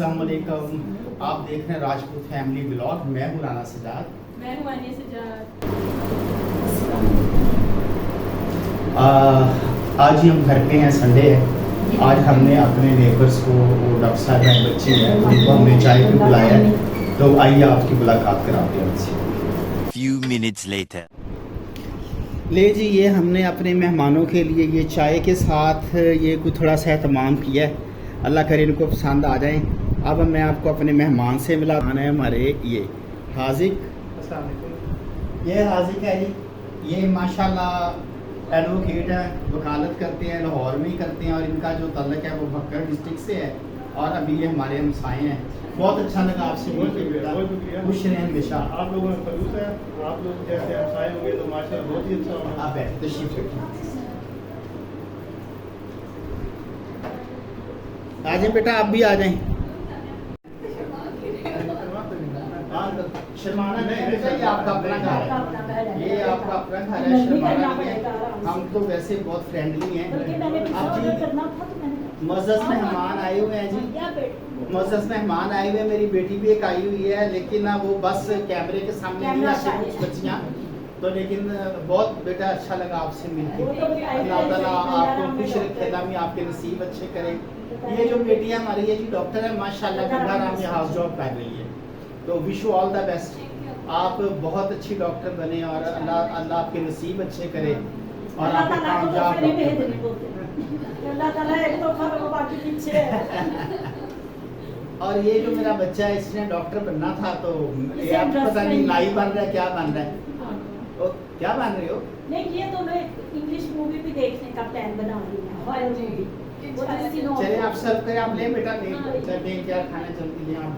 अस्सलामुअलैकुम, आप देख रहे हैं राजपूत फैमिली ब्लॉग। मैं हूं राना सजाद। मैं हूं आनिया सजाद। आज ही हम घर पे हैं, संडे है। आज हमने अपने नेबर्स को, वो डॉक्टर साहब हैं, बच्ची हैं, उनको हमने चाय पे बुलाया है। तो आइए आपकी मुलाकात कराते हैं उनसे। Few minutes later. ले जी, ये हमने अपने मेहमानों के लिए ये चाय के साथ ये कोई थोड़ा सा एहतमाम किया है। अल्लाह करे इनको पसंद आ जाए। अब मैं आपको अपने मेहमान से मिला है हमारे ये हाजिक। ये हाजिक है जी, ये माशाल्लाह एडवोकेट है, वकालत करते हैं, लाहौर में ही करते हैं। और इनका जो तल्लक है वो भक्कर डिस्ट्रिक्ट से है। और अभी ये हमारे हमसाए हैं। बहुत अच्छा लगा आपसे मिलके बेटा, खुश रहें हमेशा। आप लोगों में खलूस है, आप लोग जैसे हमसाए होंगे तो माशाल्लाह बहुत ही अच्छा होगा। आप बैठ तशरीफ रखिए। आ जाए बेटा, आप भी आ जाएं। शर्माना नहीं है, ये आपका अपना घर है, ये आपका अपना घर है, शर्माना नहीं है। हम तो वैसे बहुत फ्रेंडली हैं। आप जी मज़्ज़ज़ मेहमान आए हुए हैं जी, मज़्ज़ज़ मेहमान आए हुए हैं। मेरी बेटी भी एक आई हुई है, लेकिन ना वो बस कैमरे के सामने नहीं आती कुछ बच्चियाँ तो। लेकिन बहुत बेटा अच्छा लगा आपसे मिलकर। अल्लाह ताला आपको खुश रखे, अल्लाह में आपके नसीब अच्छे करे। ये जो बेटी है हमारी, ये जी डॉक्टर है माशाल्लाह, गंगाराम में हाउस जॉब कर रही है। तो wish you all the best. आप बहुत अच्छी डॉक्टर बने और अल्लाह आपके नसीब अच्छे करे और आप कामयाब और ये जो मेरा बच्चा है, इसने डॉक्टर बनना था तो ये आप पता नहीं नाई बन रहा है, क्या बन रहा है? ओ, क्या बन रहे हो? नहीं, ये तो मैं इंग्लिश मूवी भी देखने का प्लान बना रही हूँ, हॉरर मूवी। चलिए आप सर्व करें, आप ले बेटा, ले क्या खाना जल्दी ले आप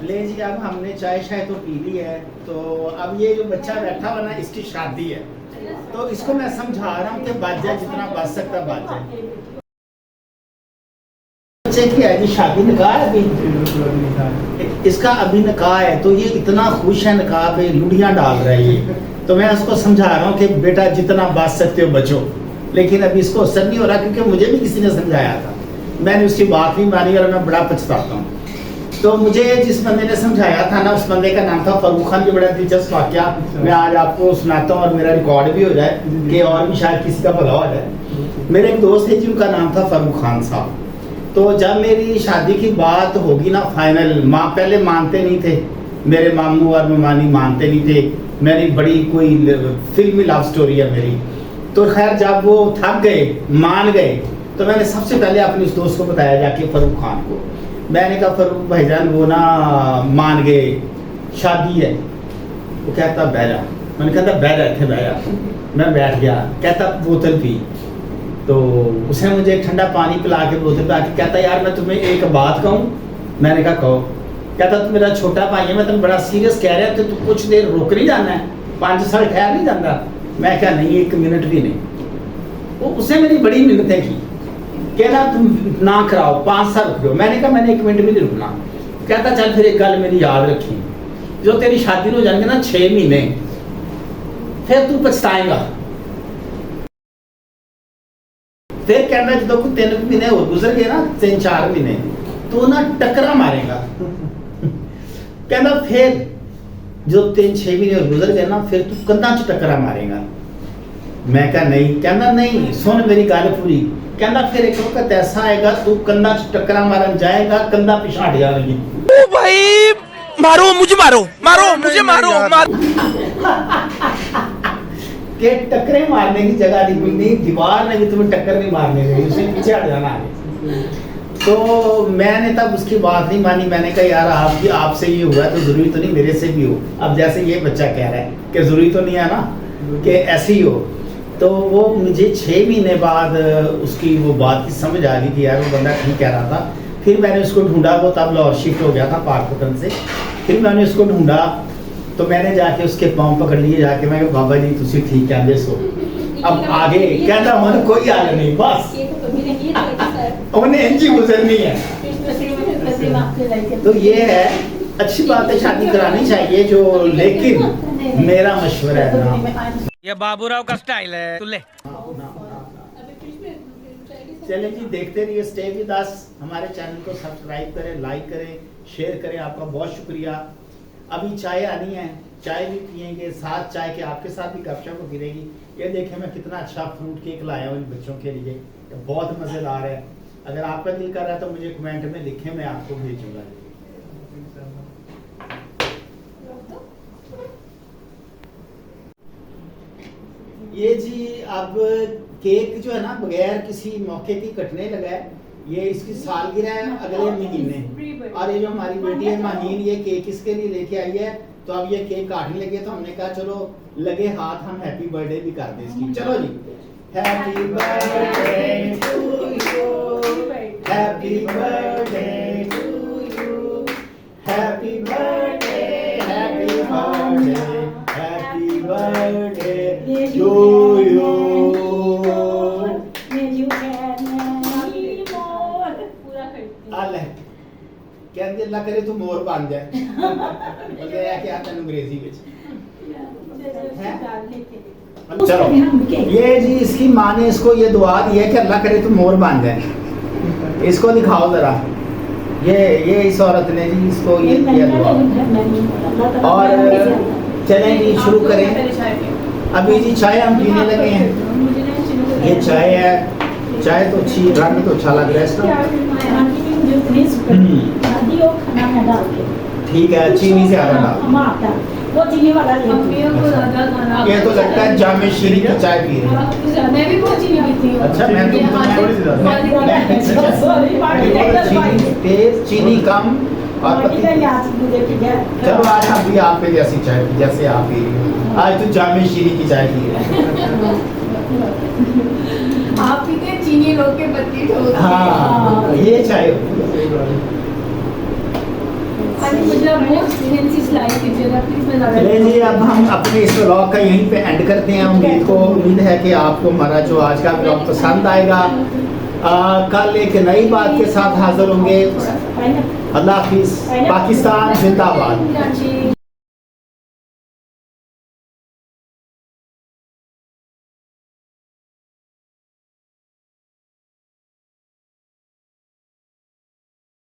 ले जी। अब हमने चाय शाय तो पी ली है। तो अब ये जो बच्चा बैठा हुआ ना, इसकी शादी है। तो इसको मैं समझा रहा हूँ कि बच जाए, जितना बच सकता बच जाए। बच्चे की है जी शादी, निकाह है अभी, इसका अभी निकाह है। तो ये इतना खुश है, निकाह पे लुड़ियाँ डाल रहा है ये। तो मैं उसको समझा रहा हूँ कि बेटा जितना बच सकते हो बचो। लेकिन अभी इसको असर नहीं हो रहा, क्योंकि मुझे भी किसी ने समझाया था, मैंने उसकी बात नहीं मानी और मैं बड़ा पछताता हूँ। तो मुझे जिस बंदे ने समझाया था ना, उस बंदे का नाम था फरूक खान। जो बड़ा दिलचस्प वाकया मैं आज आपको सुनाता हूँ और मेरा रिकॉर्ड भी हो जाए कि और भी शायद किसी का भला हो जाए। मेरे एक दोस्त है जिनका नाम था फरूक खान साहब। तो जब मेरी शादी की बात होगी ना फाइनल, माँ पहले मानते नहीं थे, मेरे मामू और ममानी मानते नहीं थे। मेरी बड़ी कोई फिल्मी लव स्टोरी है मेरी। तो खैर जब वो थक गए, मान गए, तो मैंने सबसे पहले अपने उस दोस्त को बताया जाके, फरूक खान को। मैंने कहा फरूक भाईजान वो ना मान गए, शादी है। वो कहता बह जा। मैंने कहता बह जा, थे बह जा। मैं बैठ गया। कहता बोतल पी। तो उसने मुझे ठंडा पानी पिला के बोतल पिला के कहता यार मैं तुम्हें एक बात कहूँ। मैंने कहा कहो। कहता तू मेरा छोटा भाई है, मैं तुम्हें बड़ा सीरियस कह रहा है, तो तू कुछ देर रुक नहीं जाना है, 5 साल ठहर नहीं जाता। मैं क्या नहीं, 1 मिनट भी नहीं। वो उसने मेरी बड़ी मिन्नतें की, कहना तुम ना कराओ, 5 साल रुक जाओ। मैंने कहा मैंने 1 मिनट भी नहीं रुकना। कहता चल फिर एक गल मेरी याद रखी, जो तेरी शादी हो जाएंगे ना 6 महीने, फिर तू पछताएगा। फिर कहना जो 3 महीने और गुजर गए ना, 3-4 महीने, तो ना टकरा मारेगा। कहना फिर जो 3-6 महीने और गुजर गए ना, फिर तू कंधा च टकरा मारेगा। मैं कहा नहीं। कहना नहीं, सुन मेरी गल पूरी। कहना फिर एक वक्त ऐसा आएगा तू कंधा च टकरा मारन जाएगा, कंधा पिछा हट जाएगी। ओ भाई मारो मुझे, मारो मारो मुझे, मारो के टक्करे मारने की जगह नहीं मिलनी, दीवार ने भी तुम्हें टक्कर नहीं मारने देगी, उसे पीछे हट जाना है। तो मैंने तब उसकी बात नहीं मानी। मैंने कहा यार आपकी आपसे ये हुआ तो जरूरी तो नहीं मेरे से भी हो। अब जैसे ये बच्चा कह रहा है कि जरूरी तो नहीं है ना कि ऐसे ही हो। तो वो मुझे 6 महीने बाद उसकी वो बात की समझ आ गई कि यार वो बंदा ठीक कह रहा था। फिर मैंने उसको ढूंढा, वो तब लाहौर शिफ्ट हो गया था पाकपतन से। फिर मैंने उसको ढूंढा, तो मैंने जाके उसके पाँव पकड़ लिए जाके। मैं बाबा जी तुसी ठीक कहते सो, अब आगे कहता मन कोई हाल नहीं, बस उन्हें इंची गुजरनी है। तो ये है, अच्छी बात है, शादी करानी चाहिए जो, लेकिन मेरा मशवरा है ना, ये बाबूराव का स्टाइल है, तू ले। चलिए जी, देखते रहिए स्टे विद अस। हमारे चैनल को सब्सक्राइब करें, लाइक करें, शेयर करें। आपका बहुत शुक्रिया। अभी चाय आनी है, चाय भी पियेंगे, साथ चाय के आपके साथ भी गपशप गिरेगी। ये देखें मैं कितना अच्छा फ्रूट केक लाया हूँ इन बच्चों के लिए, ये बहुत मज़ेदार है। अगर आपका दिल कर रहा है तो मुझे कमेंट में लिखें, मैं आपको भेजूंगा। ये जी अब केक जो है ना बगैर किसी मौके की कटने लगा है। ये इसकी सालगिरह है अगले महीने, और ये जो हमारी बेटी है माहीन, ये केक इसके लिए लेके आई है। तो अब ये केक काटने लगे तो हमने कहा चलो लगे हाथ हम हैप्पी बर्थडे भी कर दें इसकी। चलो जी, happy birthday to you, happy birthday to you, happy birthday, happy birthday, happy birthday to you. कहते अल्लाह करे तू मोर बन जाए। मतलब क्या तेन अंग्रेजी में। चलो ये जी इसकी माँ ने इसको ये दुआ दी है कि अल्लाह करे तू मोर बन जाए। इसको दिखाओ जरा, ये इस औरत ने जी इसको ये दिया दुआ। और चलें जी शुरू करें। अभी जी चाय हम पीने लगे हैं। ये चाय है, चाय तो अच्छी, रंग तो अच्छा लग रहा है इसका। ठीक है, चीनी से आधा डाल। वो चीनी वाला ये तो लगता है जामे शीरी की चाय पी रही है। मैं भी बहुत चीनी पीती हूँ। अच्छा, मैं तो थोड़ी सी चीनी तेज, चीनी कम और पत्ती। चलो आज हम भी आप पे जैसी चाय जैसे आप पी रही हो। आज तो जामे शीरी की चाय पी रही है। आप पीते हैं चीनी लोग के पत्ती ठोक के। हाँ, ये चाय चलिए जी, अब हम अपने इस व्लॉग का यहीं पे एंड करते हैं। उम्मीद है कि आपको हमारा जो आज का व्लॉग पसंद आएगा। कल एक नई बात के साथ हाजिर होंगे। अल्लाह हाफिज। पाकिस्तान जिंदाबाद।